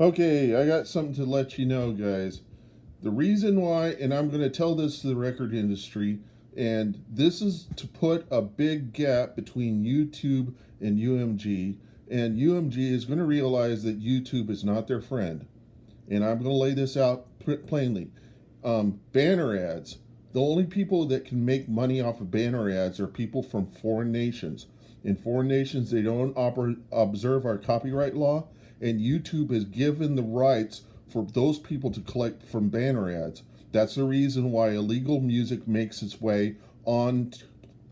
Okay, I got something to let you know, guys. The reason why, and I'm going to tell this to the record industry, and this is to put a big gap between YouTube and UMG. And UMG is going to realize that YouTube is not their friend. And I'm going to lay this out plainly. Banner ads. The only people that can make money off of banner ads are people from foreign nations. In foreign nations, they don't observe our copyright law, and YouTube has given the rights for those people to collect from banner ads. That's the reason why illegal music makes its way on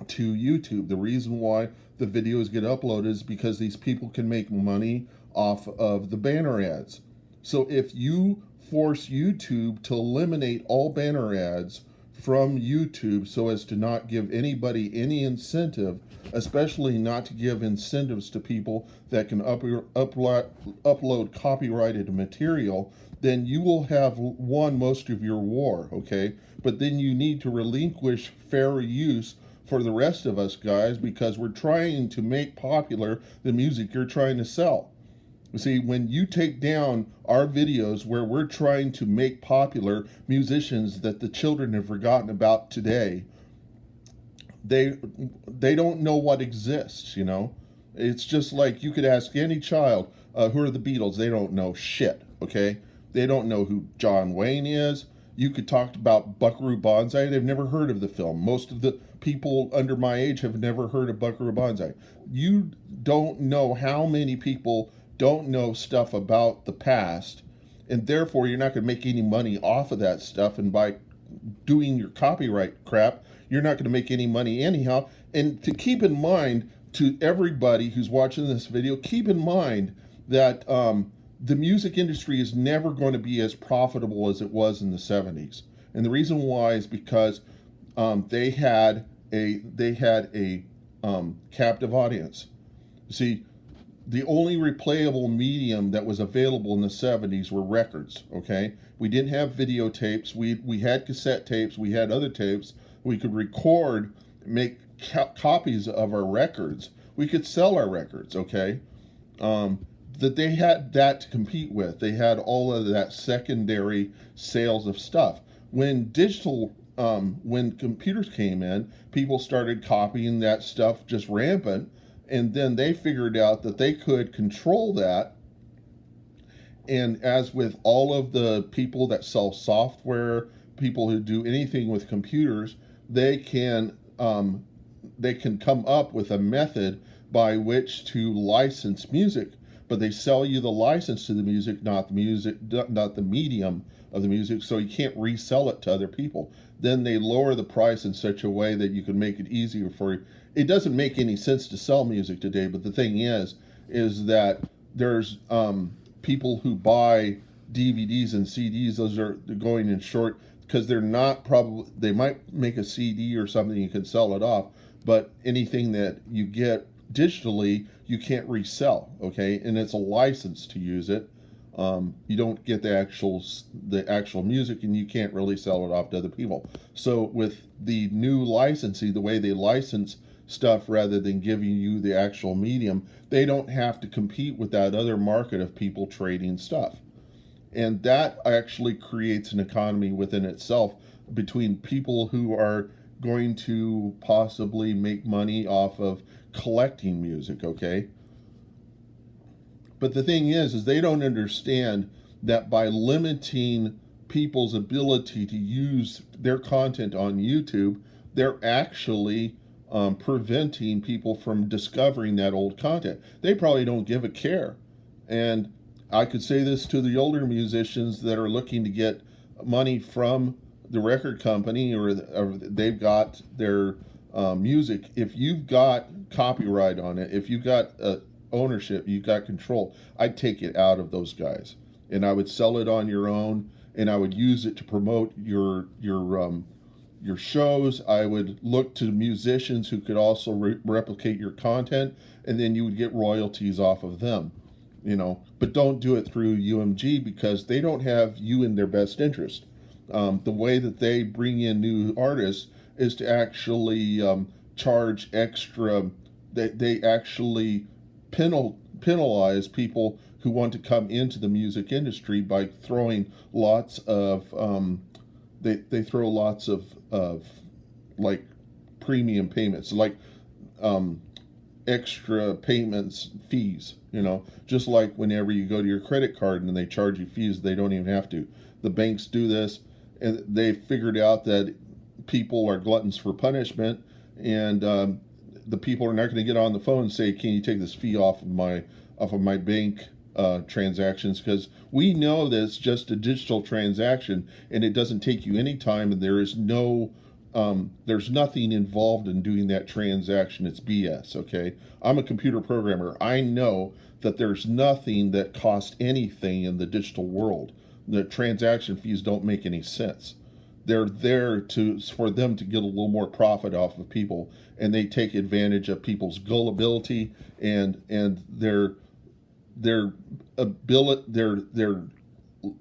to YouTube. The reason why the videos get uploaded is because these people can make money off of the banner ads. So if you force YouTube to eliminate all banner ads from YouTube so as to not give anybody any incentive, especially not to give incentives to people that can upload copyrighted material, then you will have won most of your war, okay? But then you need to relinquish fair use for the rest of us guys because we're trying to make popular the music you're trying to sell. See, when you take down our videos where we're trying to make popular musicians that the children have forgotten about today, they they don't know what exists, you know? It's just like you could ask any child, who are the Beatles? They don't know shit, okay? They don't know who John Wayne is. You could talk about Buckaroo Banzai. They've never heard of the film. Most of the people under my age have never heard of Buckaroo Banzai. You don't know how many people don't know stuff about the past, and therefore you're not going to make any money off of that stuff. And by doing your copyright crap, you're not going to make any money anyhow. And to keep in mind, to everybody who's watching this video, keep in mind that the music industry is never going to be as profitable as it was in the 70s. And the reason why is because they had a captive audience. See, the only replayable medium that was available in the 70s were records, okay? We didn't have videotapes. We had cassette tapes. We had other tapes. We could record, make copies of our records. We could sell our records, okay? That they had that to compete with. They had all of that secondary sales of stuff. When computers came in, people started copying that stuff just rampant, and then they figured out that they could control that. And as with all of the people that sell software, people who do anything with computers, they can they can come up with a method by which to license music, but they sell you the license to the music, not the medium of the music, so you can't resell it to other people. Then they lower the price in such a way that you can make it easier for you. It doesn't make any sense to sell music today, but the thing is that there's people who buy DVDs and CDs. Those are going in short because they're not probably, they might make a CD or something, you can sell it off, but anything that you get digitally you can't resell, okay? And it's a license to use it. You don't get the actual music, and you can't really sell it off to other people. So with the new licensing, the way they license stuff rather than giving you the actual medium, they don't have to compete with that other market of people trading stuff. And that actually creates an economy within itself between people who are going to possibly make money off of collecting music, okay? But the thing is they don't understand that by limiting people's ability to use their content on YouTube, they're actually preventing people from discovering that old content. They probably don't give a care. And I could say this to the older musicians that are looking to get money from the record company, or they've got their music. If you've got copyright on it, if you've got ownership, you've got control, I'd take it out of those guys, and I would sell it on your own, and I would use it to promote your shows. I would look to musicians who could also replicate your content, and then you would get royalties off of them, you know. But don't do it through UMG because they don't have you in their best interest. The way that they bring in new artists is to actually charge extra. They actually penalize people who want to come into the music industry by throwing lots of they throw lots of like premium payments, like um, extra payments, fees, just like whenever you go to your credit card and they charge you fees, they don't even have to. The banks do this, and they figured out that people are gluttons for punishment, and the people are not going to get on the phone and say, "Can you take this fee off of my bank transactions?" Because we know that it's just a digital transaction, and it doesn't take you any time, and there's nothing involved in doing that transaction. It's BS. Okay, I'm a computer programmer. I know that there's nothing that costs anything in the digital world. The transaction fees don't make any sense. They're there for them to get a little more profit off of people, and they take advantage of people's gullibility and their ability, their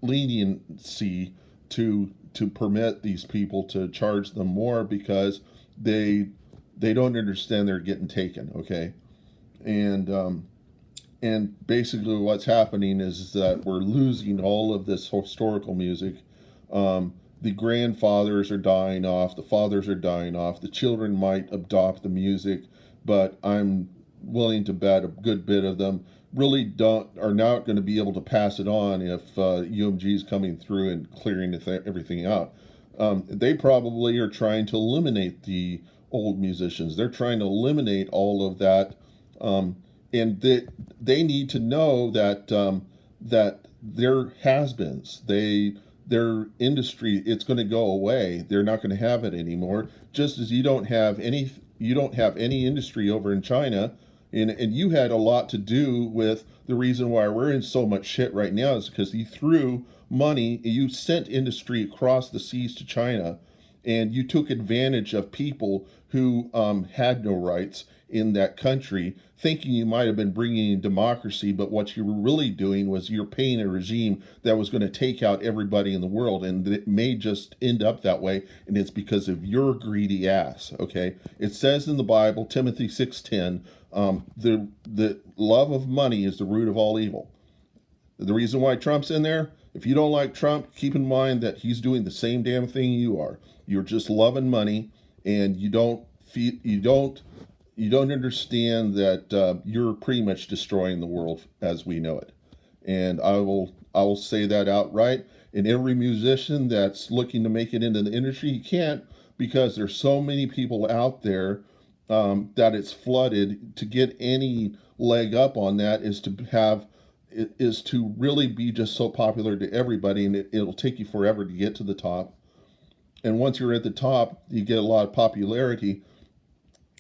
leniency to permit these people to charge them more because they don't understand they're getting taken. Okay, and and basically what's happening is that we're losing all of this historical music. The grandfathers are dying off, the fathers are dying off, the children might adopt the music, but I'm willing to bet a good bit of them really are not going to be able to pass it on if UMG is coming through and clearing everything out. They probably are trying to eliminate the old musicians. They're trying to eliminate all of that, and they need to know that they're has-beens. Their industry, it's going to go away. They're not going to have it anymore. Just as you don't have any industry over in China, and you had a lot to do with the reason why we're in so much shit right now is because you threw money, you sent industry across the seas to China, and you took advantage of people who had no rights in that country, thinking you might have been bringing in democracy, but what you were really doing was you're paying a regime that was going to take out everybody in the world, and it may just end up that way, and it's because of your greedy ass. Okay, it says in the Bible, Timothy 6:10, the love of money is the root of all evil. The reason why Trump's in there, if you don't like Trump, keep in mind that he's doing the same damn thing you are. You're just loving money, and you don't understand that you're pretty much destroying the world as we know it. And I will say that outright. And every musician that's looking to make it into the industry, you can't, because there's so many people out there that it's flooded. To get any leg up on that is to really be just so popular to everybody, and it'll take you forever to get to the top. And once you're at the top, you get a lot of popularity.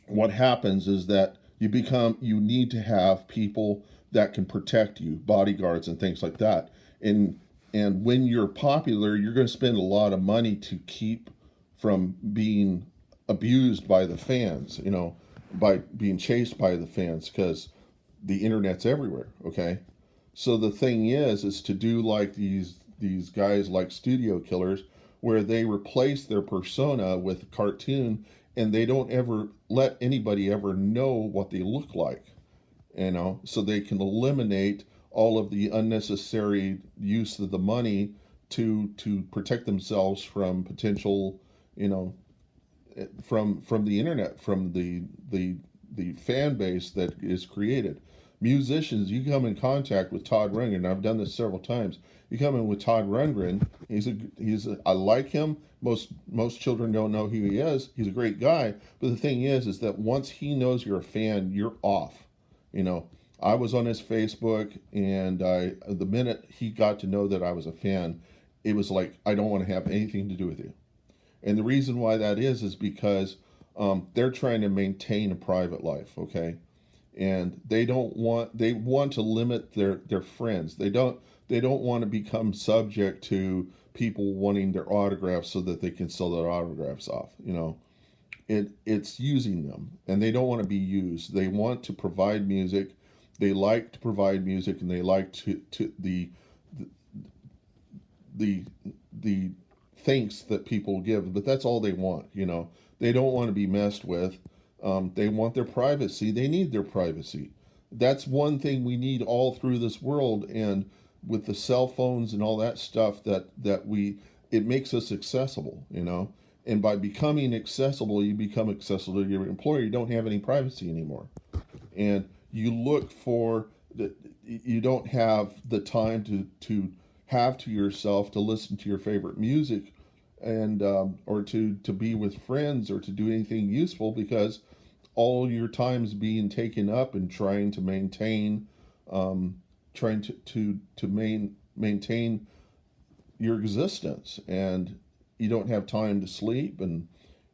What happens is that you need to have people that can protect you, bodyguards and things like that. And when you're popular, you're going to spend a lot of money to keep from being abused by the fans, by being chased by the fans, because the internet's everywhere. Okay, so the thing is to do like these guys like Studio Killers, where they replace their persona with a cartoon, and they don't ever let anybody ever know what they look like, so they can eliminate all of the unnecessary use of the money to protect themselves from potential, from the internet, from the fan base that is created. Musicians, you come in contact with Todd Rundgren. I've done this several times. You come in with Todd Rundgren. I like him. Most children don't know who he is. He's a great guy. But the thing is that once he knows you're a fan, you're off. I was on his Facebook, and the minute he got to know that I was a fan, it was like, I don't want to have anything to do with you. And the reason why that is because they're trying to maintain a private life. Okay, and they want to limit their friends. They don't want to become subject to people wanting their autographs so that they can sell their autographs off. It's using them, and they don't want to be used. They want to provide music. They like to provide music, and they like to the thanks that people give, but that's all they want. They don't want to be messed with. They want their privacy. They need their privacy. that's one thing we need all through this world. And with the cell phones and all that stuff, that we it makes us accessible, you know. And by becoming accessible, you become accessible to your employer. You don't have any privacy anymore, and you look for the, you don't have the time to have to yourself to listen to your favorite music, and or to be with friends or to do anything useful, because all your time is being taken up in trying to maintain, trying maintain your existence, and you don't have time to sleep. And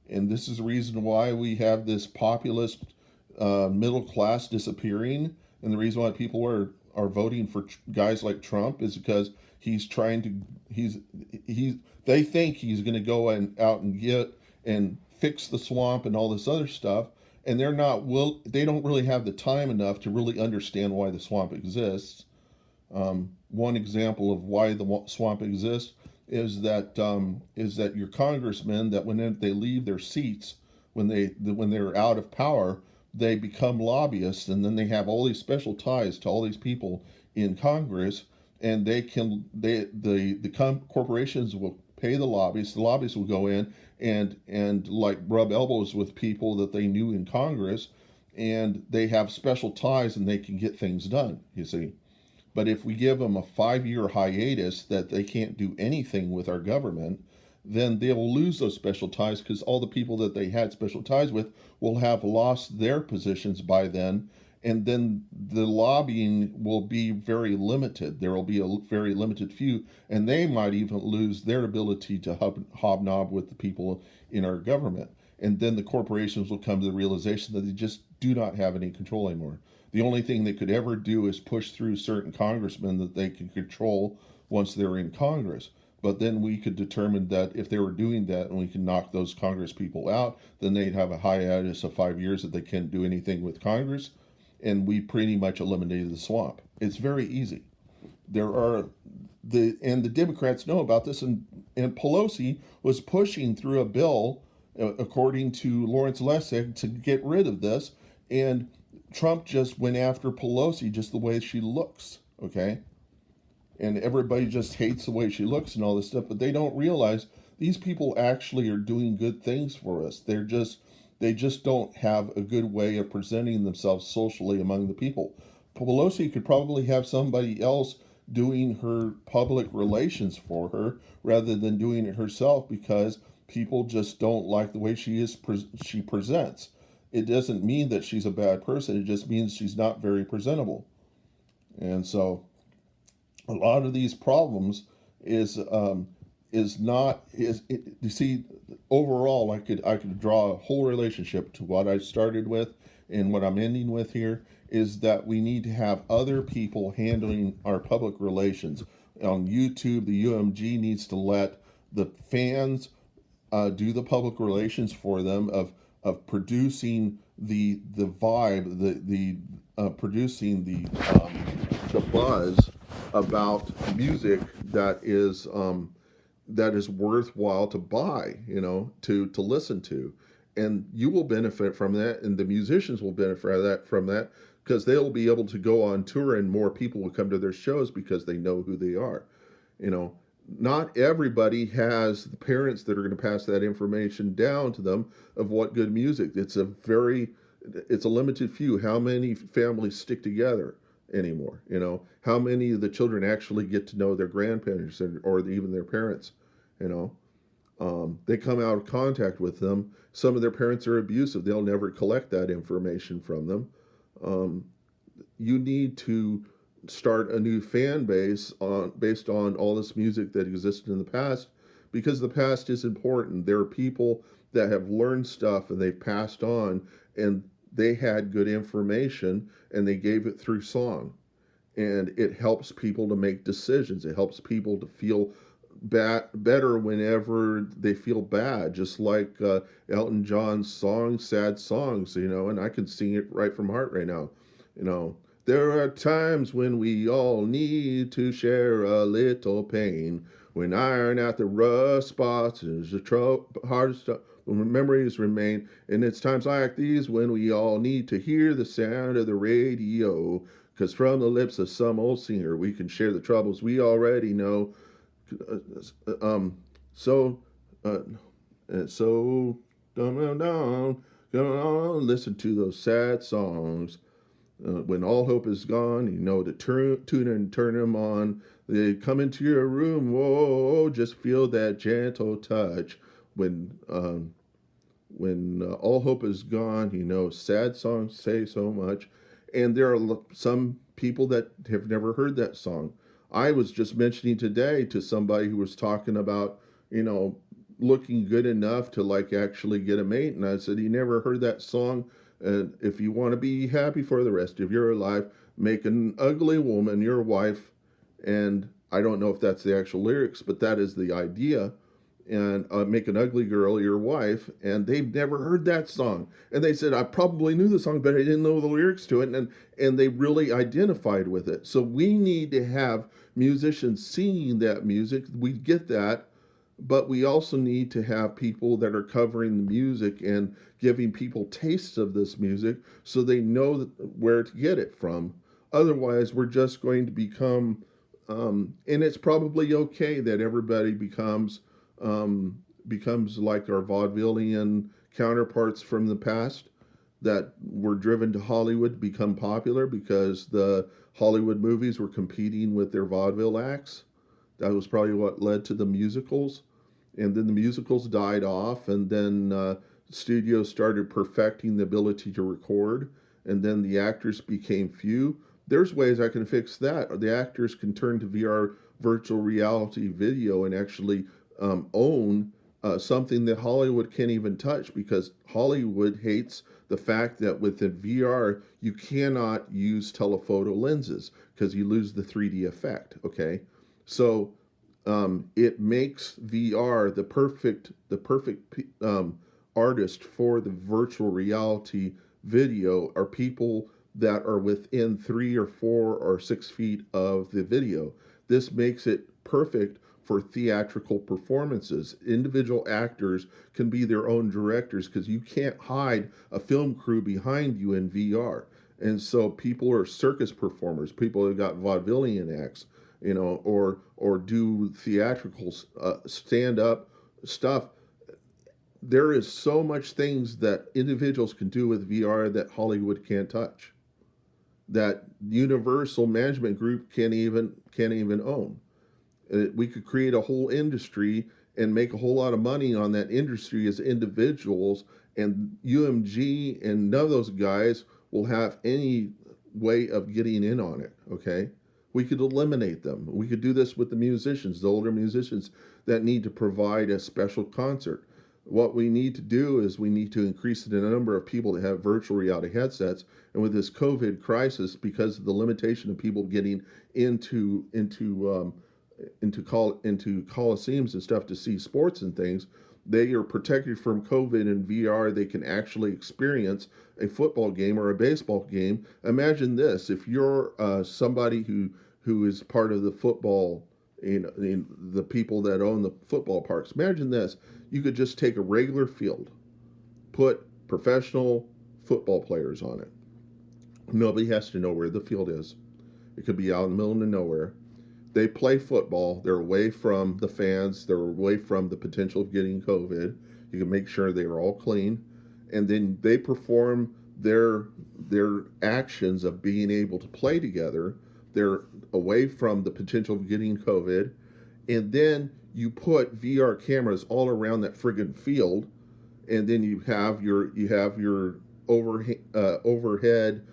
this is the reason why we have this populist middle class disappearing, and the reason why people are voting for guys like Trump is because he's trying to he's they think he's going to go and out and get and fix the swamp and all this other stuff, and they don't really have the time enough to really understand why the swamp exists. One example of why the swamp exists is that your congressmen, that when they leave their seats, when they're out of power, they become lobbyists, and then they have all these special ties to all these people in Congress, and corporations will pay the lobbyists. The lobbyists will go in and like rub elbows with people that they knew in Congress, and they have special ties and they can get things done. You see. But if we give them a 5-year hiatus that they can't do anything with our government, then they'll lose those special ties, because all the people that they had special ties with will have lost their positions by then. And then the lobbying will be very limited. There will be a very limited few, and they might even lose their ability to hobnob with the people in our government. And then the corporations will come to the realization that they just do not have any control anymore. The only thing they could ever do is push through certain congressmen that they can control once they're in Congress. But then we could determine that if they were doing that and we can knock those Congress people out, then they'd have a hiatus of 5 years that they can't do anything with Congress, and we pretty much eliminated the swamp. It's very easy. The Democrats know about this, and Pelosi was pushing through a bill, according to Lawrence Lessig, to get rid of this, and Trump just went after Pelosi just the way she looks, okay? And everybody just hates the way she looks and all this stuff, but they don't realize these people actually are doing good things for us. They just don't have a good way of presenting themselves socially among the people. Pelosi could probably have somebody else doing her public relations for her rather than doing it herself, because people just don't like the way she presents. It doesn't mean that she's a bad person. It just means she's not very presentable. And so a lot of these problems is not is it, you see, overall I could draw a whole relationship to what I started with and what I'm ending with here, is that we need to have other people handling our public relations. On YouTube, the UMG needs to let the fans do the public relations for them, of producing the vibe, the producing the buzz about music that is worthwhile to buy, you know, to listen to. And you will benefit from that, and the musicians will benefit from that, because they'll be able to go on tour, and more people will come to their shows because they know who they are. You know, not everybody has the parents that are going to pass that information down to them of what good music. It's a limited few. How many families stick together anymore? You know, how many of the children actually get to know their grandparents or even their parents? You know, they come out of contact with them. Some of their parents are abusive. They'll never collect that information from them. You need to start a new fan base based on all this music that existed in the past, because the past is important. There are people that have learned stuff and they've passed on, and they had good information and they gave it through song, and it helps people to make decisions. It helps people to feel better whenever they feel bad, just like Elton John's song Sad Songs, you know, and I can sing it right from heart right now. You know, there are times when we all need to share a little pain. When iron out the rust spots is the hardest when memories remain. And it's times like these when we all need to hear the sound of the radio. 'Cause from the lips of some old singer, we can share the troubles we already know. Um, so, uh, so, come on, listen to those sad songs. When all hope is gone, you know to tune and turn them on. They come into your room, whoa, just feel that gentle touch. When all hope is gone, you know sad songs say so much. And there are some people that have never heard that song. I was just mentioning today to somebody who was talking about, you know, looking good enough to like actually get a mate. And I said, he never heard that song. And if you want to be happy for the rest of your life, make an ugly woman your wife. And I don't know if that's the actual lyrics, but that is the idea. And make an ugly girl your wife. And they've never heard that song. And they said, I probably knew the song, but I didn't know the lyrics to it. And they really identified with it. So we need to have musicians singing that music. We get that. But we also need to have people that are covering the music and giving people tastes of this music so they know where to get it from. Otherwise, we're just going to become, and it's probably okay that everybody becomes like our vaudevillian counterparts from the past that were driven to Hollywood to become popular because the Hollywood movies were competing with their vaudeville acts. That was probably what led to the musicals. And then the musicals died off, and then studios started perfecting the ability to record, and then the actors became few. There's ways I can fix that. The actors can turn to VR virtual reality video and actually own something that Hollywood can't even touch because Hollywood hates the fact that within VR you cannot use telephoto lenses because you lose the 3D effect. Okay, so it makes VR the perfect artist for the virtual reality video are people that are within 3 or 4 or 6 feet of the video. This makes it perfect for theatrical performances. Individual actors can be their own directors because you can't hide a film crew behind you in VR. And so people are circus performers, people have got vaudevillian acts, you know, or do theatrical stand up stuff. There is so much things that individuals can do with VR that Hollywood can't touch, that Universal Management Group can't even own. We could create a whole industry and make a whole lot of money on that industry as individuals, and UMG and none of those guys will have any way of getting in on it. Okay, we could eliminate them. We could do this with the musicians, the older musicians that need to provide a special concert. What we need to do is we need to increase the number of people that have virtual reality headsets. And with this COVID crisis, because of the limitation of people getting into coliseums and stuff to see sports and things, they are protected from COVID and VR. They can actually experience a football game or a baseball game. Imagine this: if you're somebody who is part of the football, in the people that own the football parks. Imagine this: you could just take a regular field, put professional football players on it. Nobody has to know where the field is. It could be out in the middle of nowhere. They play football. They're away from the fans. They're away from the potential of getting COVID. You can make sure they are all clean, and then they perform their actions of being able to play together. They're away from the potential of getting COVID, and then you put VR cameras all around that friggin' field, and then you have your overhead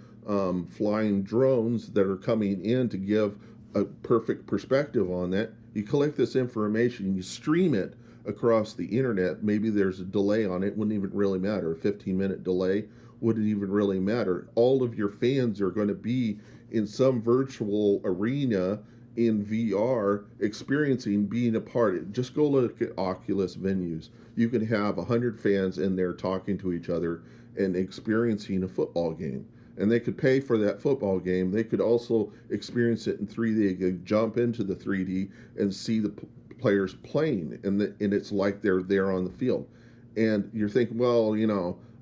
flying drones that are coming in to give a perfect perspective on that. You collect this information, you stream it across the internet. Maybe there's a delay on it, wouldn't even really matter. A 15-minute delay wouldn't even really matter. All of your fans are going to be in some virtual arena in VR experiencing being a part. Just go look at Oculus venues. You can have 100 fans in there talking to each other and experiencing a football game. And they could pay for that football game. They could also experience it in 3D. They could jump into the 3D and see the players playing, and it's like they're there on the field, and you're thinking, well,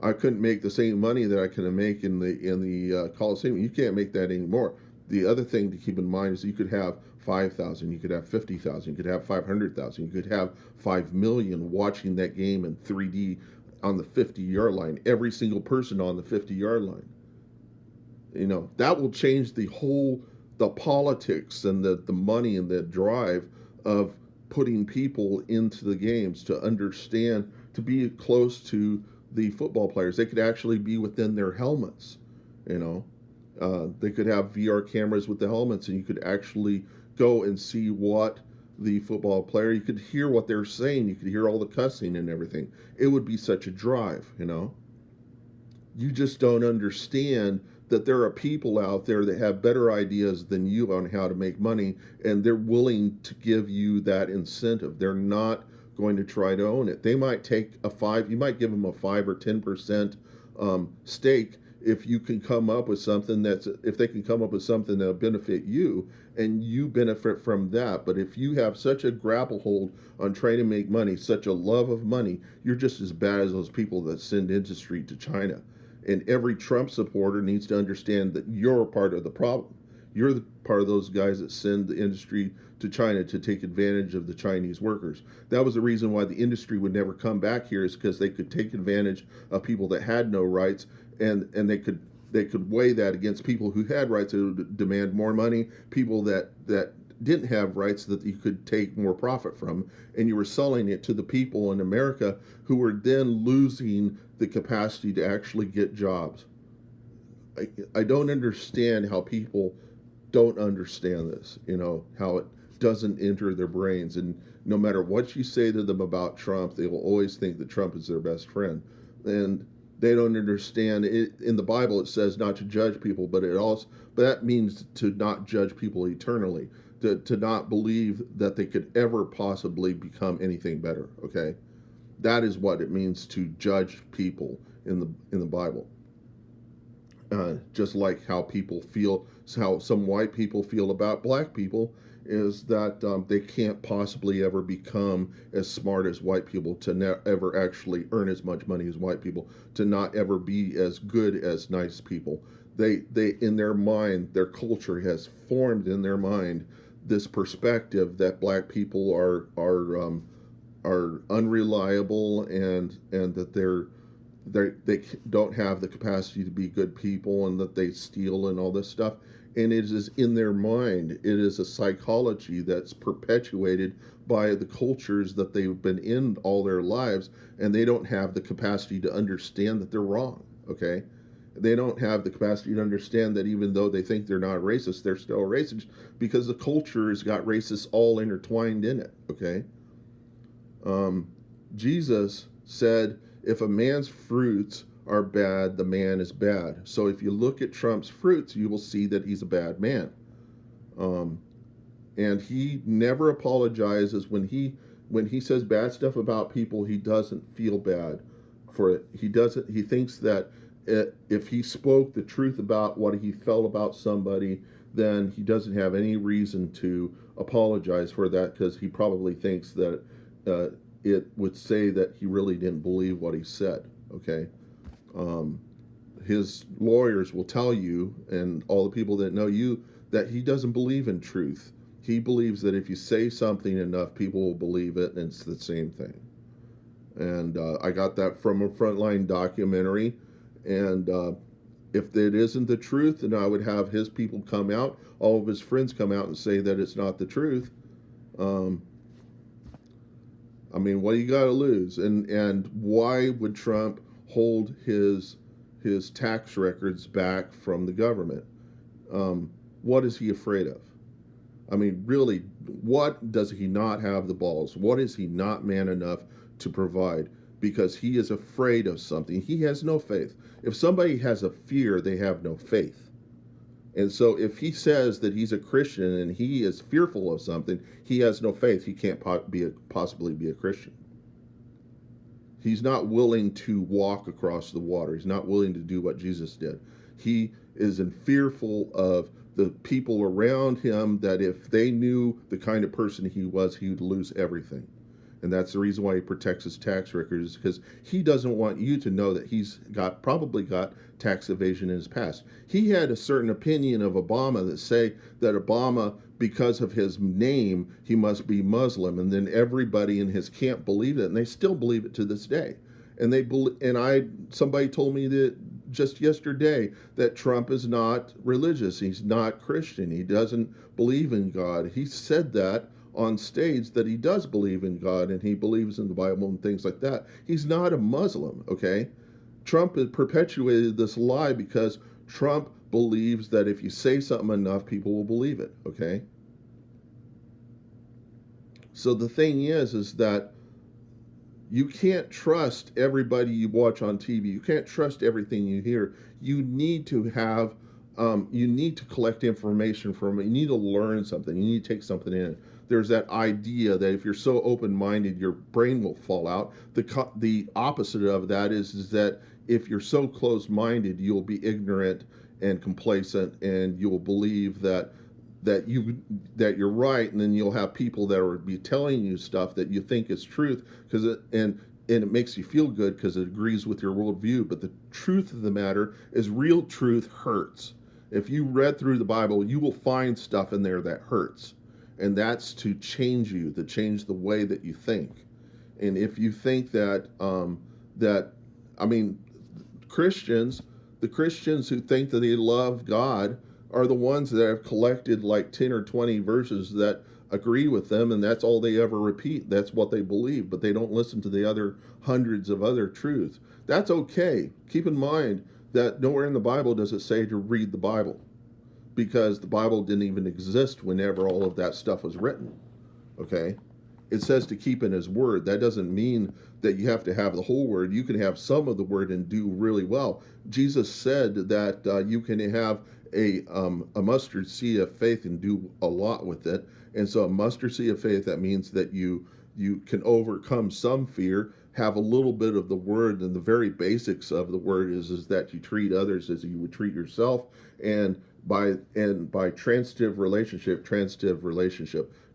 I couldn't make the same money that I could make in the Coliseum. You can't make that anymore. The other thing to keep in mind is you could have 5,000, you could have 50,000, you could have 500,000, you could have 5 million watching that game in 3D on the 50-yard line. Every single person on the 50-yard line. That will change the politics and the money and the drive of putting people into the games to understand, to be close to the football players. They could actually be within their helmets. They could have VR cameras with the helmets, and you could actually go and see what the football player, you could hear what they're saying, you could hear all the cussing and everything. It would be such a drive. You just don't understand that there are people out there that have better ideas than you on how to make money, and they're willing to give you that incentive. They're not going to try to own it. They might take you might give them a 5 or 10% stake if you can come up with something if they can come up with something that'll benefit you, and you benefit from that. But if you have such a grapple hold on trying to make money, such a love of money, you're just as bad as those people that send industry to China. And every Trump supporter needs to understand that you're a part of the problem. You're the part of those guys that send the industry to China to take advantage of the Chinese workers. That was the reason why the industry would never come back here, is because they could take advantage of people that had no rights, and they could weigh that against people who had rights who would demand more money, people that didn't have rights that you could take more profit from, and you were selling it to the people in America who were then losing the capacity to actually get jobs. I don't understand how people don't understand this, how it doesn't enter their brains. And no matter what you say to them about Trump, they will always think that Trump is their best friend. And they don't understand it. In the Bible, it says not to judge people, but that means to not judge people eternally, to not believe that they could ever possibly become anything better. Okay, that is what it means to judge people in the Bible. Just like how some white people feel about black people, is that they can't possibly ever become as smart as white people, to ever actually earn as much money as white people, to not ever be as good as nice people. They in their mind, their culture has formed in their mind this perspective that black people are unreliable, and that they don't have the capacity to be good people, and that they steal and all this stuff. And it is in their mind. It is a psychology that's perpetuated by the cultures that they've been in all their lives, and they don't have the capacity to understand that they're wrong. Okay, they don't have the capacity to understand that even though they think they're not racist, they're still racist, because the culture has got racists all intertwined in it. Okay, Jesus said, if a man's fruits are bad, the man is bad. So if you look at Trump's fruits, you will see that he's a bad man. And he never apologizes when he says bad stuff about people. He doesn't feel bad for it. He thinks that if he spoke the truth about what he felt about somebody, then he doesn't have any reason to apologize for that, because he probably thinks that it would say that he really didn't believe what he said. Okay. His lawyers will tell you, and all the people that know you, that he doesn't believe in truth. He believes that if you say something enough, people will believe it, and it's the same thing. And I got that from a Frontline documentary. And if it isn't the truth, then I would have his people come out, all of his friends come out and say that it's not the truth. I mean, what do you got to lose? And why would Trump hold his tax records back from the government? What is he afraid of? I mean, really, what does he not have the balls? What is he not man enough to provide? Because he is afraid of something. He has no faith. If somebody has a fear, they have no faith. And so if he says that he's a Christian and he is fearful of something, he has no faith. He can't possibly be a Christian. He's not willing to walk across the water. He's not willing to do what Jesus did. He is fearful of the people around him that if they knew the kind of person he was, he would lose everything. And that's the reason why he protects his tax records, because he doesn't want you to know that he's probably got tax evasion in his past. He had a certain opinion of Obama that say that Obama, because of his name, he must be Muslim, and then everybody in his camp believed it, and they still believe it to this day. And somebody told me that just yesterday that Trump is not religious, he's not Christian, he doesn't believe in God. He said that on stage, that he does believe in God and he believes in the Bible and things like that. He's not a Muslim, okay? Trump has perpetuated this lie because Trump believes that if you say something enough, people will believe it, okay? So the thing is that you can't trust everybody you watch on TV. You can't trust everything you hear. You need to collect information from it. You need to learn something. You need to take something in. There's that idea that if you're so open-minded, your brain will fall out. The opposite of that is that if you're so closed-minded, you'll be ignorant and complacent, and you'll believe that you're right, and then you'll have people that will be telling you stuff that you think is truth and it makes you feel good because it agrees with your worldview. But the truth of the matter is, real truth hurts. If you read through the Bible, you will find stuff in there that hurts, and that's to change you, to change the way that you think. And if you think that Christians, the Christians who think that they love God, are the ones that have collected like 10 or 20 verses that agree with them, and that's all they ever repeat. That's what they believe, but they don't listen to the other hundreds of other truths. That's okay. Keep in mind that nowhere in the Bible does it say to read the Bible, because the Bible didn't even exist whenever all of that stuff was written, okay? It says to keep in his word. That doesn't mean that you have to have the whole word. You can have some of the word and do really well. Jesus said that you can have a mustard seed of faith and do a lot with it. And so a mustard seed of faith, that means that you can overcome some fear, have a little bit of the word, and the very basics of the word is that you treat others as you would treat yourself, and by transitive relationship.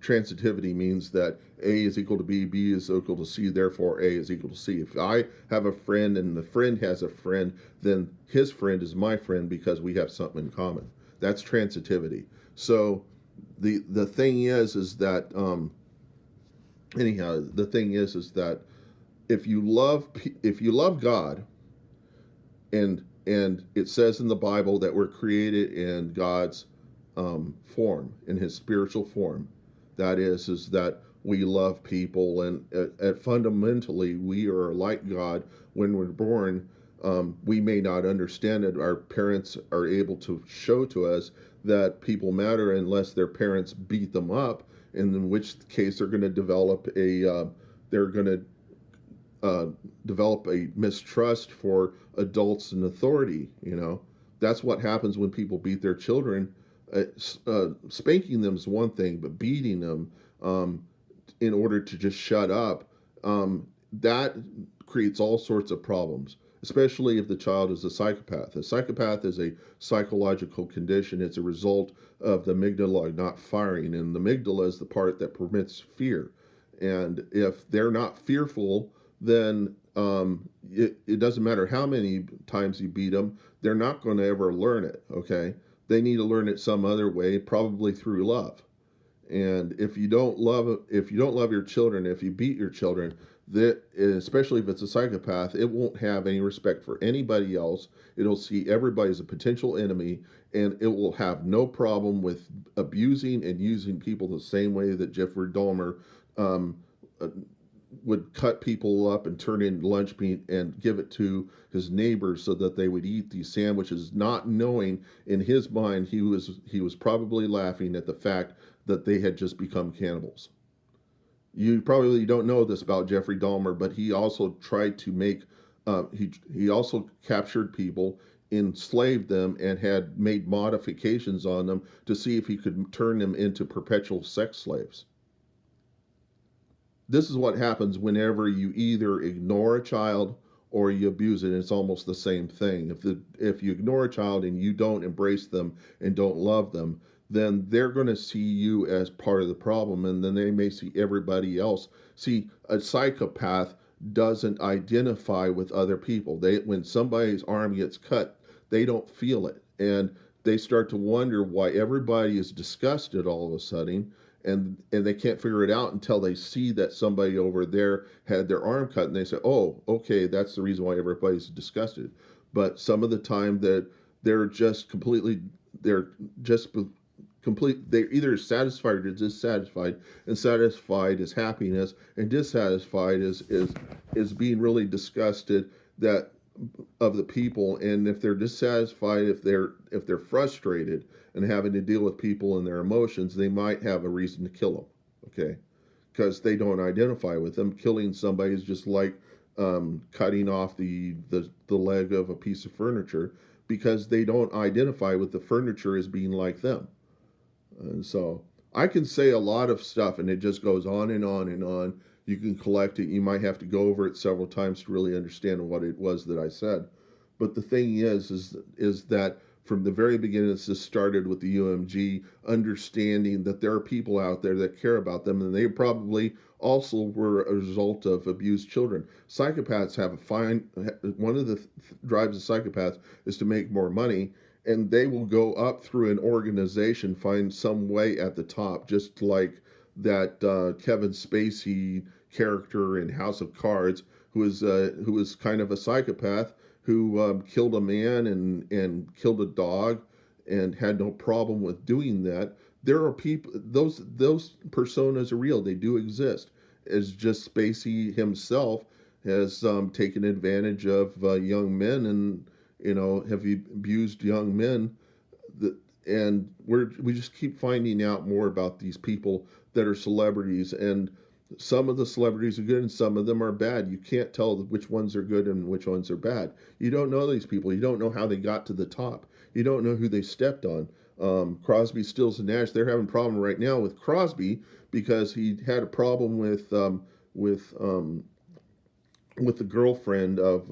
Transitivity means that A is equal to B, B is equal to C, therefore A is equal to C. If I have a friend and the friend has a friend, then his friend is my friend because we have something in common. That's transitivity. So the thing is that the thing is that if you love God, and it says in the Bible that we're created in God's form, in his spiritual form. That is that we love people, and fundamentally we are like God. When we're born, we may not understand it. Our parents are able to show to us that people matter unless their parents beat them up, in which case they're going to develop a mistrust for adults and authority. That's what happens when people beat their children. Spanking them is one thing, but beating them in order to just shut up, that creates all sorts of problems, especially if the child is a psychopath. A psychopath is a psychological condition. It's a result of the amygdala not firing, and the amygdala is the part that permits fear. And if they're not fearful, then it doesn't matter how many times you beat them, they're not going to ever learn it, okay? They need to learn it some other way, probably through love. And if you don't love your children, if you beat your children, that, especially if it's a psychopath, it won't have any respect for anybody else. It'll see everybody as a potential enemy, and it will have no problem with abusing and using people the same way that Jeffrey Dahmer would cut people up and turn in lunch meat and give it to his neighbors so that they would eat these sandwiches, not knowing in his mind he was probably laughing at the fact that they had just become cannibals. You probably don't know this about Jeffrey Dahmer, but he also tried to make he also captured people, enslaved them, and had made modifications on them to see if he could turn them into perpetual sex slaves. This is what happens whenever you either ignore a child or you abuse it. It's almost the same thing. If you ignore a child and you don't embrace them and don't love them, then they're going to see you as part of the problem, and then they may see everybody else. See, a psychopath doesn't identify with other people. They when somebody's arm gets cut, they don't feel it, and they start to wonder why everybody is disgusted all of a sudden, and they can't figure it out until they see that somebody over there had their arm cut, and they say, "Oh, okay, that's the reason why everybody's disgusted." But some of the time that they're just completely they're just they're either satisfied or dissatisfied, and satisfied is happiness, and dissatisfied is being really disgusted that of the people. And if they're dissatisfied, if they're frustrated and having to deal with people and their emotions, they might have a reason to kill them, okay, because they don't identify with them. Killing somebody is just like cutting off the leg of a piece of furniture, because they don't identify with the furniture as being like them. And so I can say a lot of stuff, and it just goes on and on and on. You can collect it. You might have to go over it several times to really understand what it was that I said. But the thing is that from the very beginning, this started with the UMG understanding that there are people out there that care about them, and they probably also were a result of abused children. Psychopaths have a fine. One of the drives of psychopaths is to make more money, and they will go up through an organization, find some way at the top, just like that Kevin Spacey character in House of Cards, who was kind of a psychopath, who killed a man and killed a dog, and had no problem with doing that. There are people; those personas are real. They do exist. As just Spacey himself has taken advantage of young men, and have abused young men. That and we just keep finding out more about these people that are celebrities, and some of the celebrities are good and some of them are bad. You can't tell which ones are good and which ones are bad. You don't know these people. You don't know how they got to the top. You don't know who they stepped on. Crosby, Stills, and Nash, they're having a problem right now with Crosby because he had a problem with with the girlfriend of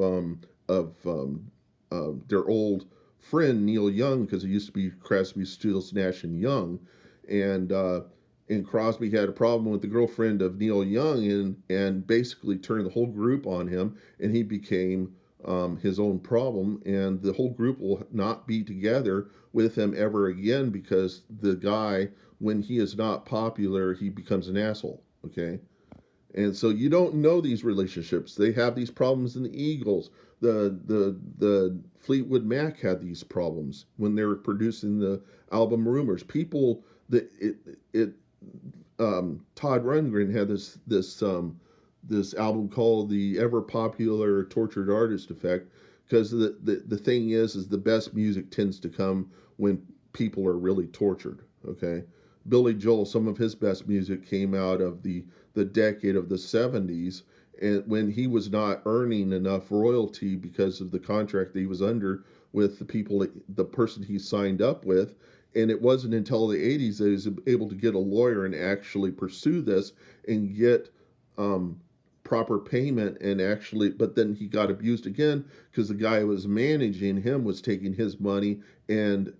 their old friend Neil Young, because it used to be Crosby, Stills, Nash, and Young, and Crosby had a problem with the girlfriend of Neil Young, and basically turned the whole group on him, and he became his own problem, and the whole group will not be together with him ever again, because the guy, when he is not popular, he becomes an asshole. Okay, and so you don't know these relationships. They have these problems in the Eagles. The Fleetwood Mac had these problems when they were producing the album Rumors. People that it Todd Rundgren had this album called the ever popular Tortured Artist Effect, because the thing is the best music tends to come when people are really tortured. Okay, Billy Joel, some of his best music came out of the decade of the 70s, and when he was not earning enough royalty because of the contract that he was under with the person he signed up with. And it wasn't until the 80s that he was able to get a lawyer and actually pursue this and get proper payment, and actually, but then he got abused again because the guy who was managing him was taking his money, and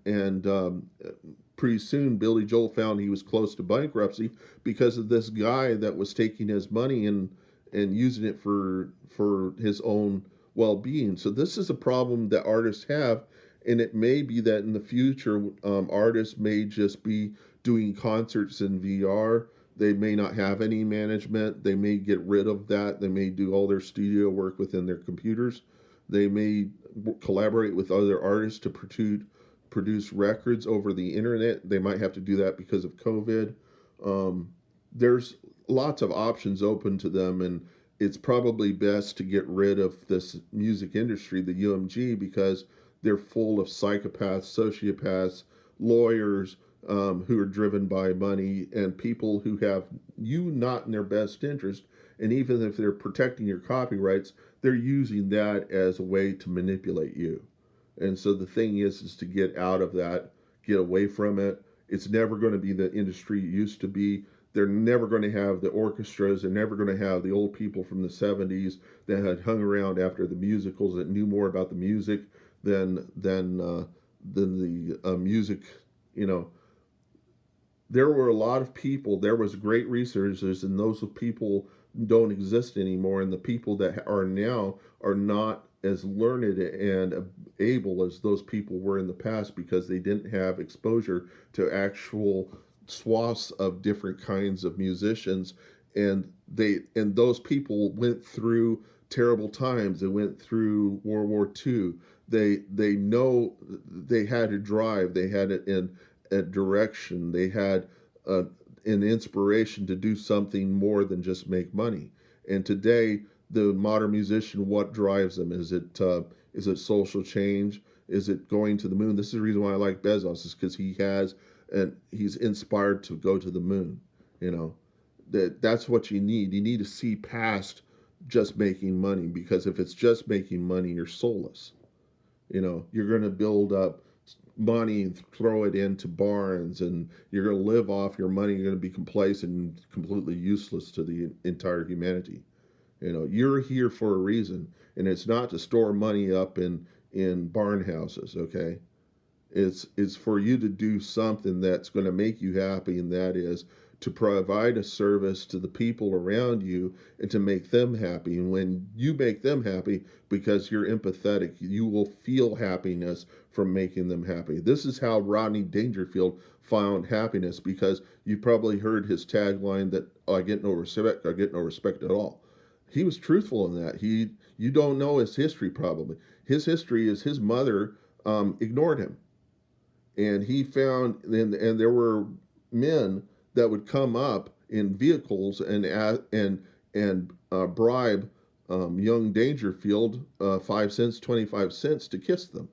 pretty soon Billy Joel found he was close to bankruptcy because of this guy that was taking his money and using it for his own well-being. So this is a problem that artists have, and it may be that in the future artists may just be doing concerts in VR. They may not have any management. They may get rid of that. They may do all their studio work within their computers. They may collaborate with other artists to produce records over the internet. They might have to do that because of COVID. There's lots of options open to them, and it's probably best to get rid of this music industry, the UMG, because they're full of psychopaths, sociopaths, lawyers who are driven by money, and people who have you not in their best interest. And even if they're protecting your copyrights, they're using that as a way to manipulate you. And so the thing is to get out of that, get away from it. It's never going to be the industry it used to be. they're never going to have the orchestras. They're never going to have the old people from the 70s that had hung around after the musicals that knew more about the music than the music. You know, there were a lot of people. There was great researchers, and those people don't exist anymore. And the people that are now are not as learned and able as those people were in the past because they didn't have exposure to actual swaths of different kinds of musicians, and those people went through terrible times. They went through World War II. They know they had a drive. They had it in a direction. They had an inspiration to do something more than just make money. And today, the modern musician, what drives them? Is it social change? Is it going to the moon? This is the reason why I like Bezos, is because he's inspired to go to the moon. You know, that's what you need. You need to see past just making money, because if it's just making money, you're soulless. You know, you're going to build up money and throw it into barns, and you're going to live off your money. You're going to be complacent and completely useless to the entire humanity. You know, you're here for a reason, and it's not to store money up in barn houses. Okay, it's for you to do something that's going to make you happy, and that is to provide a service to the people around you and to make them happy. And when you make them happy, because you're empathetic, you will feel happiness from making them happy. This is how Rodney Dangerfield found happiness, because you probably heard his tagline that, oh, I get no respect, I get no respect at all. He was truthful in that. You don't know his history probably. His history is his mother ignored him, and he found, and there were men that would come up in vehicles and bribe young Dangerfield 5 cents, 25 cents to kiss them.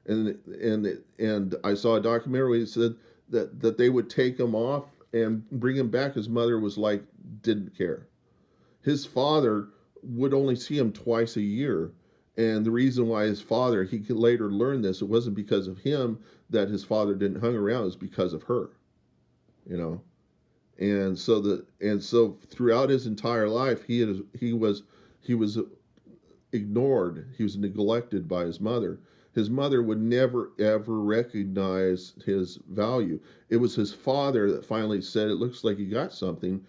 And I saw a documentary where he said that they would take him off and bring him back. His mother was like, didn't care. His father would only see him twice a year. And the reason why his father, he could later learn this, it wasn't because of him that his father didn't hang around, it was because of her. You know, and so throughout his entire life, he was ignored. He was neglected by his mother. His mother would never ever recognize his value. It was his father that finally said, "It looks like you got something."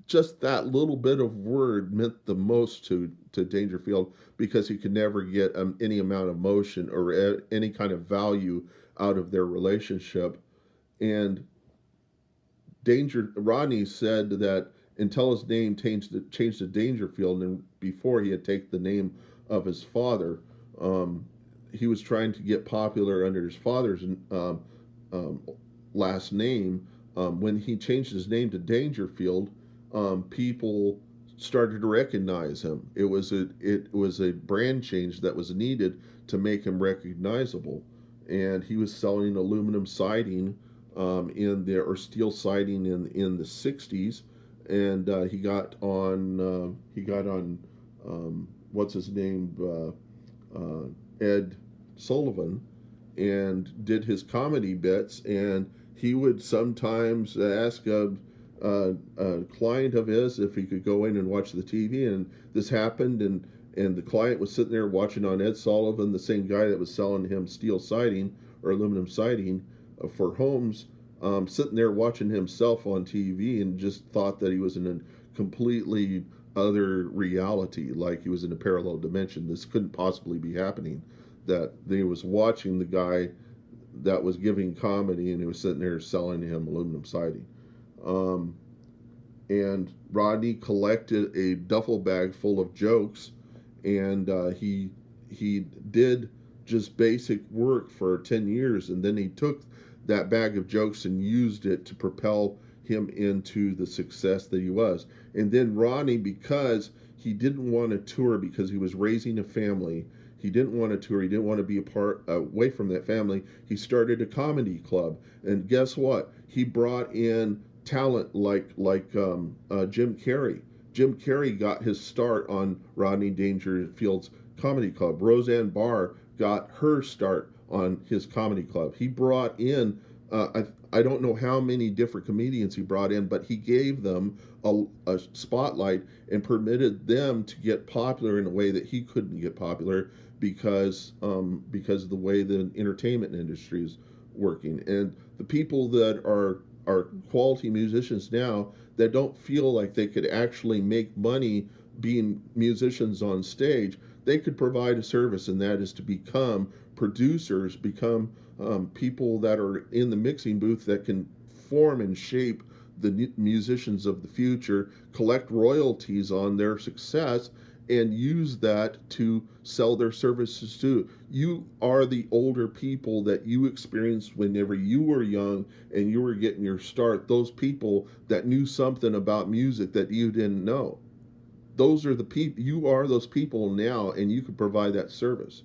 Just that little bit of word meant the most to Dangerfield, because he could never get any amount of emotion or any kind of value out of their relationship. And Rodney said that until his name changed to Dangerfield, and before he had taken the name of his father, he was trying to get popular under his father's um, last name. When he changed his name to Dangerfield, people started to recognize him. It was a brand change that was needed to make him recognizable, and he was selling aluminum siding or steel siding in the 60s, and he got on what's his name, Ed Sullivan, and did his comedy bits. And he would sometimes ask a client of his if he could go in and watch the TV, and this happened, and the client was sitting there watching on Ed Sullivan, the same guy that was selling him steel siding or aluminum siding for homes, sitting there watching himself on TV, and just thought that he was in a completely other reality, like he was in a parallel dimension. This couldn't possibly be happening, that he was watching the guy that was giving comedy, and he was sitting there selling him aluminum siding. And Rodney collected a duffel bag full of jokes, and he did just basic work for 10 years, and then he took that bag of jokes and used it to propel him into the success that he was. And then Rodney, because he didn't want to tour, because he was raising a family, he didn't want to tour, he didn't want to be away from that family, he started a comedy club. And guess what? He brought in talent like Jim Carrey. Jim Carrey got his start on Rodney Dangerfield's comedy club. Roseanne Barr got her start on his comedy club. He brought in I don't know how many different comedians he brought in, but he gave them a spotlight and permitted them to get popular in a way that he couldn't get popular because of the way the entertainment industry is working. And the people that are quality musicians now that don't feel like they could actually make money being musicians on stage, they could provide a service, and that is to become producers, become people that are in the mixing booth that can form and shape the musicians of the future, collect royalties on their success, and use that to sell their services to. You are the older people that you experienced whenever you were young and you were getting your start. Those people that knew something about music that you didn't know. Those are the people. You are those people now, and you can provide that service,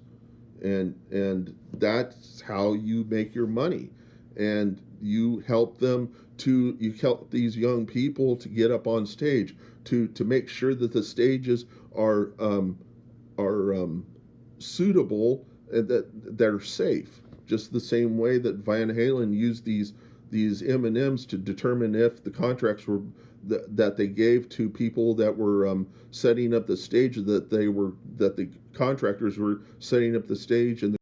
and that's how you make your money. And you help them to you help these young people to get up on stage, to make sure that the stages are suitable and that are safe. Just the same way that Van Halen used these M&Ms to determine if the contracts were that they gave to people that were setting up the stage, that the contractors were setting up the stage and